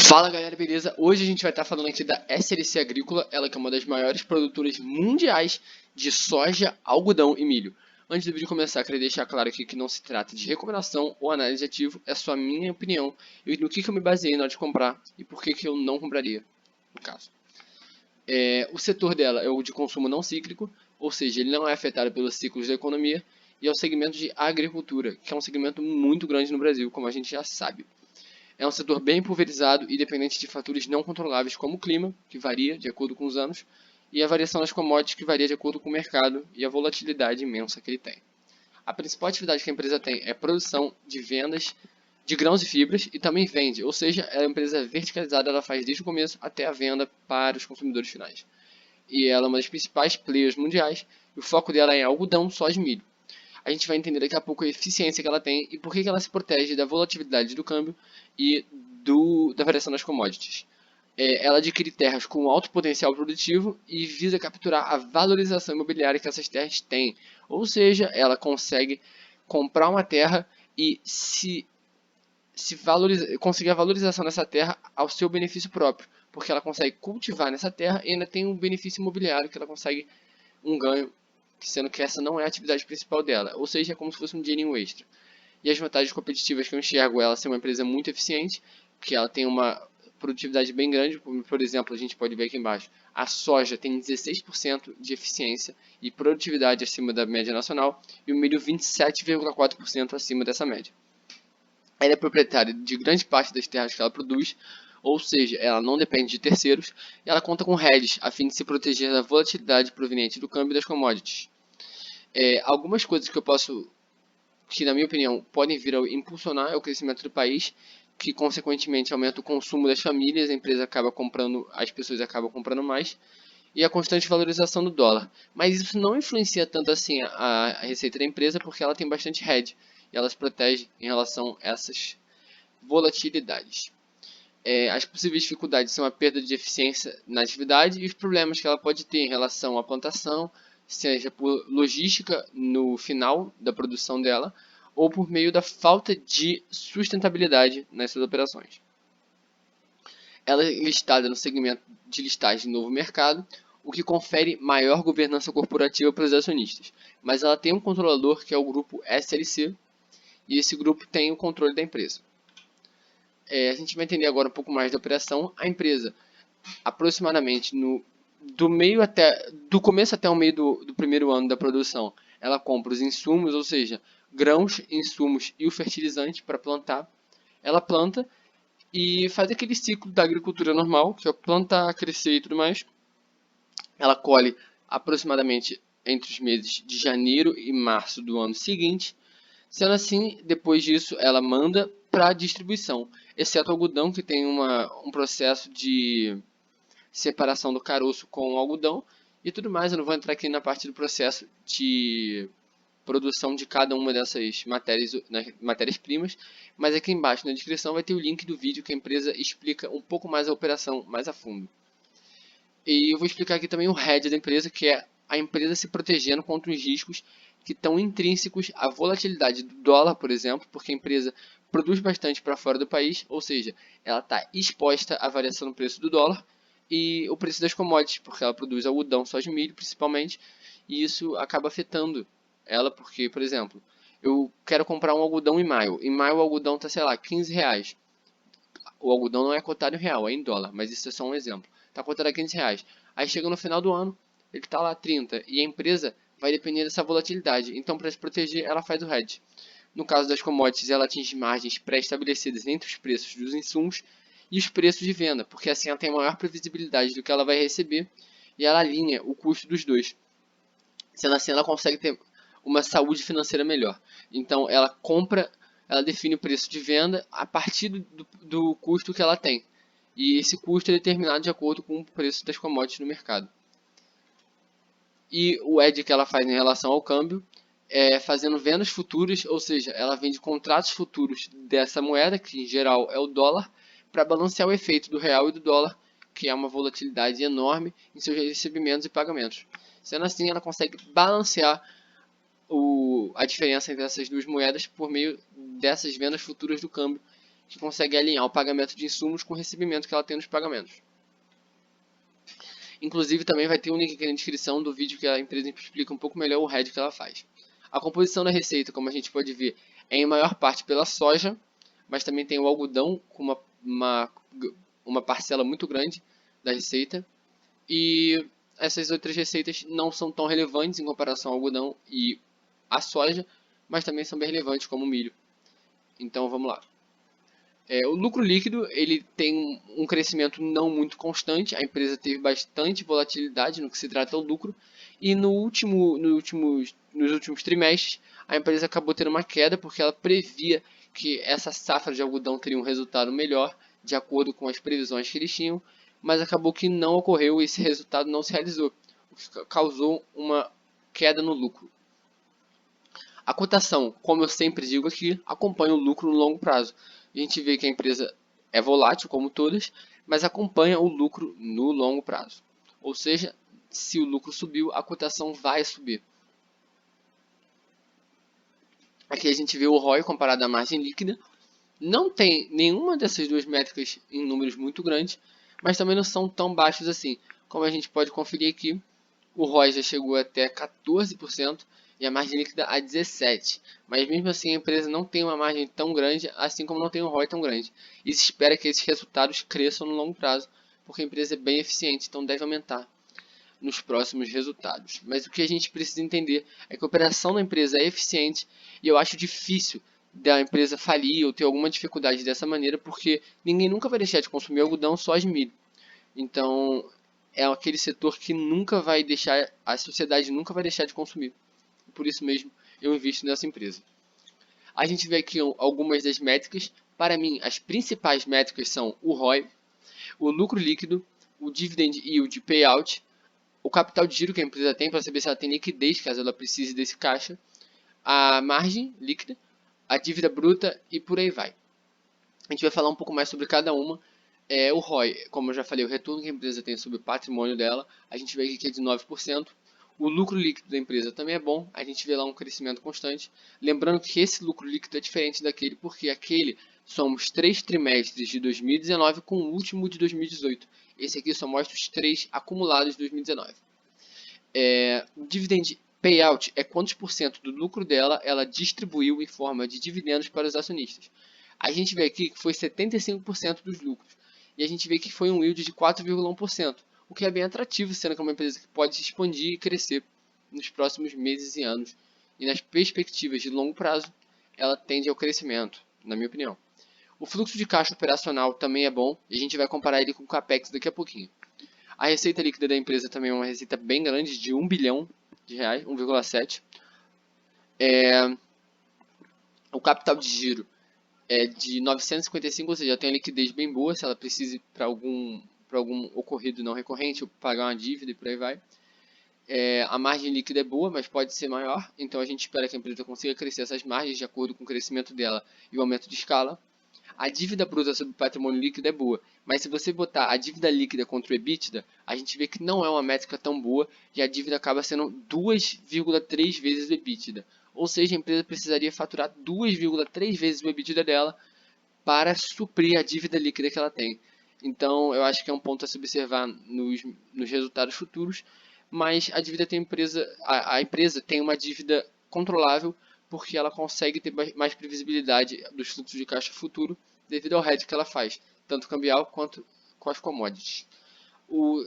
Fala galera, beleza? Hoje a gente vai estar falando aqui da SLC Agrícola, ela que é uma das maiores produtoras mundiais de soja, algodão e milho. Antes do vídeo começar, queria deixar claro aqui que não se trata de recomendação ou análise de ativo, é só a minha opinião e no que eu me baseei na hora de comprar e por que eu não compraria, no caso. O setor dela é o de consumo não cíclico, ou seja, ele não é afetado pelos ciclos da economia, e é o segmento de agricultura, que é um segmento muito grande no Brasil, como a gente já sabe. É um setor bem pulverizado e dependente de fatores não controláveis como o clima, que varia de acordo com os anos, e a variação das commodities, que varia de acordo com o mercado e a volatilidade imensa que ele tem. A principal atividade que a empresa tem é a produção de vendas de grãos e fibras e também vende, ou seja, é uma empresa verticalizada, ela faz desde o começo até a venda para os consumidores finais. E ela é uma das principais players mundiais e o foco dela é em algodão, soja e milho. A gente vai entender daqui a pouco a eficiência que ela tem e por que ela se protege da volatilidade do câmbio e da variação das commodities. Ela adquire terras com alto potencial produtivo e visa capturar a valorização imobiliária que essas terras têm. Ou seja, ela consegue comprar uma terra e conseguir a valorização dessa terra ao seu benefício próprio, porque ela consegue cultivar nessa terra e ainda tem um benefício imobiliário que ela consegue um ganho, sendo que essa não é a atividade principal dela, ou seja, é como se fosse um dinheirinho extra. E as vantagens competitivas que eu enxergo ela ser uma empresa muito eficiente, que ela tem uma produtividade bem grande, por exemplo, a gente pode ver aqui embaixo, a soja tem 16% de eficiência e produtividade acima da média nacional, e o milho 27,4% acima dessa média. Ela é proprietária de grande parte das terras que ela produz, ou seja, ela não depende de terceiros, e ela conta com hedges a fim de se proteger da volatilidade proveniente do câmbio das commodities. Algumas coisas que na minha opinião podem vir a impulsionar o crescimento do país, que consequentemente aumenta o consumo das famílias, a empresa acaba comprando, as pessoas acabam comprando mais, e a constante valorização do dólar. Mas isso não influencia tanto assim a receita da empresa, porque ela tem bastante hedge e ela se protege em relação a essas volatilidades. As possíveis dificuldades são a perda de eficiência na atividade e os problemas que ela pode ter em relação à plantação, seja por logística no final da produção dela ou por meio da falta de sustentabilidade nas suas operações. Ela é listada no segmento de listagem novo mercado, o que confere maior governança corporativa para os acionistas. Mas ela tem um controlador que é o grupo SLC, e esse grupo tem o controle da empresa. A gente vai entender agora um pouco mais da operação. A empresa, aproximadamente do começo até o meio do primeiro ano da produção, ela compra os insumos, ou seja, grãos, insumos e o fertilizante para plantar. Ela planta e faz aquele ciclo da agricultura normal, que é plantar, crescer e tudo mais. Ela colhe aproximadamente entre os meses de janeiro e março do ano seguinte. Sendo assim, depois disso, ela manda para distribuição, exceto o algodão, que tem um processo de separação do caroço com o algodão e tudo mais. Eu não vou entrar aqui na parte do processo de produção de cada uma dessas matérias-primas, mas aqui embaixo na descrição vai ter o link do vídeo que a empresa explica um pouco mais a operação mais a fundo. E eu vou explicar aqui também o hedge da empresa, que é a empresa se protegendo contra os riscos que estão intrínsecos à volatilidade do dólar, por exemplo, porque a empresa produz bastante para fora do país, ou seja, ela está exposta à variação do preço do dólar e o preço das commodities, porque ela produz algodão, soja e milho principalmente, e isso acaba afetando ela, porque, por exemplo, eu quero comprar um algodão em maio o algodão está, sei lá, 15 reais. O algodão não é cotado em real, é em dólar, mas isso é só um exemplo. Está cotado a 15 reais. Aí chega no final do ano, ele está lá a 30, e a empresa vai depender dessa volatilidade. Então, para se proteger, ela faz o hedge. No caso das commodities, ela atinge margens pré-estabelecidas entre os preços dos insumos e os preços de venda, porque assim ela tem maior previsibilidade do que ela vai receber e ela alinha o custo dos dois. Sendo assim, ela consegue ter uma saúde financeira melhor. Então, ela define o preço de venda a partir do custo que ela tem. E esse custo é determinado de acordo com o preço das commodities no mercado. E o hedge que ela faz em relação ao câmbio é fazendo vendas futuras, ou seja, ela vende contratos futuros dessa moeda, que em geral é o dólar, para balancear o efeito do real e do dólar, que é uma volatilidade enorme em seus recebimentos e pagamentos. Sendo assim, ela consegue balancear a diferença entre essas duas moedas por meio dessas vendas futuras do câmbio, que consegue alinhar o pagamento de insumos com o recebimento que ela tem nos pagamentos. Inclusive também vai ter um link aqui na descrição do vídeo que a empresa explica um pouco melhor o hedge que ela faz. A composição da receita, como a gente pode ver, é em maior parte pela soja, mas também tem o algodão com uma parcela muito grande da receita. E essas outras receitas não são tão relevantes em comparação ao algodão e à soja, mas também são bem relevantes como o milho. Então vamos lá. O lucro líquido ele tem um crescimento não muito constante, a empresa teve bastante volatilidade no que se trata ao lucro, e nos últimos trimestres a empresa acabou tendo uma queda porque ela previa que essa safra de algodão teria um resultado melhor, de acordo com as previsões que eles tinham, mas acabou que não ocorreu e esse resultado não se realizou, o que causou uma queda no lucro. A cotação, como eu sempre digo aqui, acompanha o lucro no longo prazo. A gente vê que a empresa é volátil, como todas, mas acompanha o lucro no longo prazo. Ou seja, se o lucro subiu, a cotação vai subir. Aqui a gente vê o ROI comparado à margem líquida. Não tem nenhuma dessas duas métricas em números muito grandes, mas também não são tão baixos assim. Como a gente pode conferir aqui, o ROI já chegou até 14% e a margem líquida a 17%. Mas mesmo assim a empresa não tem uma margem tão grande, assim como não tem um ROI tão grande. E se espera que esses resultados cresçam no longo prazo, porque a empresa é bem eficiente, então deve aumentar nos próximos resultados. Mas o que a gente precisa entender é que a operação da empresa é eficiente e eu acho difícil da empresa falir ou ter alguma dificuldade dessa maneira, porque ninguém nunca vai deixar de consumir algodão, soja e milho. Então, é aquele setor que nunca vai deixar, a sociedade nunca vai deixar de consumir. Por isso mesmo, eu invisto nessa empresa. A gente vê aqui algumas das métricas. Para mim, as principais métricas são o ROI, o lucro líquido, o dividend yield payout, o capital de giro que a empresa tem para saber se ela tem liquidez caso ela precise desse caixa, a margem líquida, a dívida bruta e por aí vai. A gente vai falar um pouco mais sobre cada uma. O ROI, como eu já falei, o retorno que a empresa tem sobre o patrimônio dela, a gente vê aqui que é de 9%. O lucro líquido da empresa também é bom, a gente vê lá um crescimento constante. Lembrando que esse lucro líquido é diferente daquele, porque aquele somos 3 trimestres de 2019 com o último de 2018. Esse aqui só mostra os 3 acumulados de 2019. O dividend payout é quantos por cento do lucro dela ela distribuiu em forma de dividendos para os acionistas. A gente vê aqui que foi 75% dos lucros. E a gente vê que foi um yield de 4,1%, o que é bem atrativo, sendo que é uma empresa que pode se expandir e crescer nos próximos meses e anos. E nas perspectivas de longo prazo, ela tende ao crescimento, na minha opinião. O fluxo de caixa operacional também é bom, e a gente vai comparar ele com o CAPEX daqui a pouquinho. A receita líquida da empresa também é uma receita bem grande, de 1 bilhão de reais, 1,7. O capital de giro é de 955, ou seja, tem a liquidez bem boa, se ela precise para algum ocorrido não recorrente, ou pagar uma dívida e por aí vai. A margem líquida é boa, mas pode ser maior, então a gente espera que a empresa consiga crescer essas margens de acordo com o crescimento dela e o aumento de escala. A dívida bruta sobre o patrimônio líquido é boa, mas se você botar a dívida líquida contra o EBITDA, a gente vê que não é uma métrica tão boa e a dívida acaba sendo 2,3 vezes o EBITDA. Ou seja, a empresa precisaria faturar 2,3 vezes o EBITDA dela para suprir a dívida líquida que ela tem. Então, eu acho que é um ponto a se observar nos resultados futuros, mas a dívida tem a empresa tem uma dívida controlável porque ela consegue ter mais previsibilidade dos fluxos de caixa futuro devido ao hedge que ela faz, tanto cambial quanto com as commodities.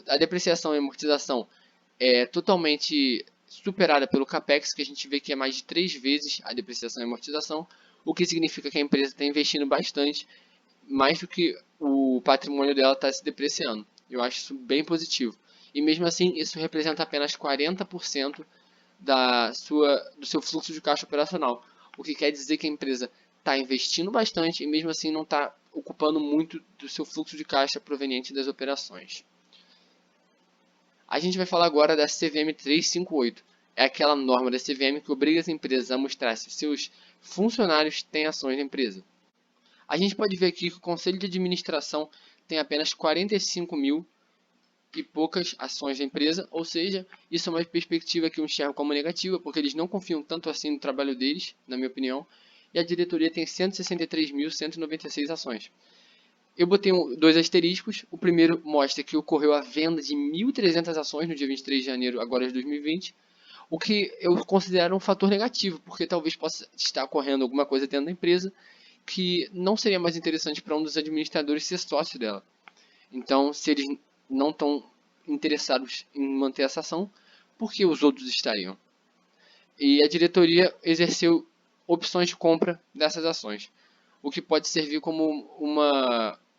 A depreciação e amortização é totalmente superada pelo CAPEX, que a gente vê que é mais de 3 vezes a depreciação e amortização, o que significa que a empresa está investindo bastante, mais do que o patrimônio dela está se depreciando. Eu acho isso bem positivo. E mesmo assim, isso representa apenas 40% do seu fluxo de caixa operacional, o que quer dizer que a empresa está investindo bastante e mesmo assim não está ocupando muito do seu fluxo de caixa proveniente das operações. A gente vai falar agora da CVM 358. É aquela norma da CVM que obriga as empresas a mostrar se seus funcionários têm ações na empresa. A gente pode ver aqui que o Conselho de Administração tem apenas 45 mil e poucas ações da empresa, ou seja, isso é uma perspectiva que eu enxergo como negativa, porque eles não confiam tanto assim no trabalho deles, na minha opinião, e a diretoria tem 163.196 ações. Eu botei dois asteriscos. O primeiro mostra que ocorreu a venda de 1.300 ações no dia 23 de janeiro agora de 2020, o que eu considero um fator negativo, porque talvez possa estar ocorrendo alguma coisa dentro da empresa que não seria mais interessante para um dos administradores ser sócio dela. Então, se eles não estão interessados em manter essa ação, por que os outros estariam? E a diretoria exerceu opções de compra dessas ações, o que pode servir como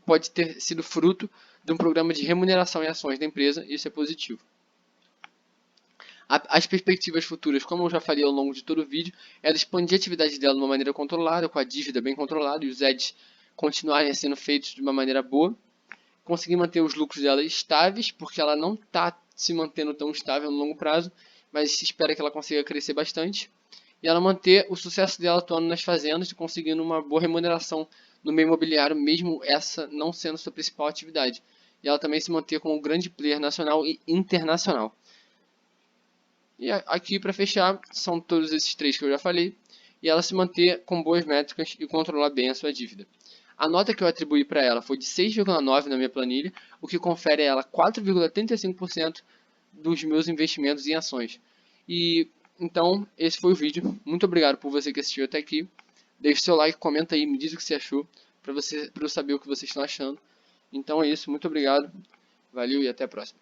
pode ter sido fruto de um programa de remuneração em ações da empresa, e isso é positivo. As perspectivas futuras, como eu já falei ao longo de todo o vídeo, é de expandir a atividade dela de uma maneira controlada, com a dívida bem controlada e os ads continuarem sendo feitos de uma maneira boa, conseguir manter os lucros dela estáveis, porque ela não está se mantendo tão estável no longo prazo, mas se espera que ela consiga crescer bastante, e ela manter o sucesso dela atuando nas fazendas e conseguindo uma boa remuneração no meio imobiliário, mesmo essa não sendo sua principal atividade. E ela também se manter como um grande player nacional e internacional. E aqui, para fechar, são todos esses três que eu já falei, e ela se manter com boas métricas e controlar bem a sua dívida. A nota que eu atribuí para ela foi de 6,9 na minha planilha, o que confere a ela 4,35% dos meus investimentos em ações. E então, esse foi o vídeo. Muito obrigado por você que assistiu até aqui. Deixe seu like, comenta aí, me diz o que você achou, para eu saber o que vocês estão achando. Então é isso, muito obrigado, valeu e até a próxima.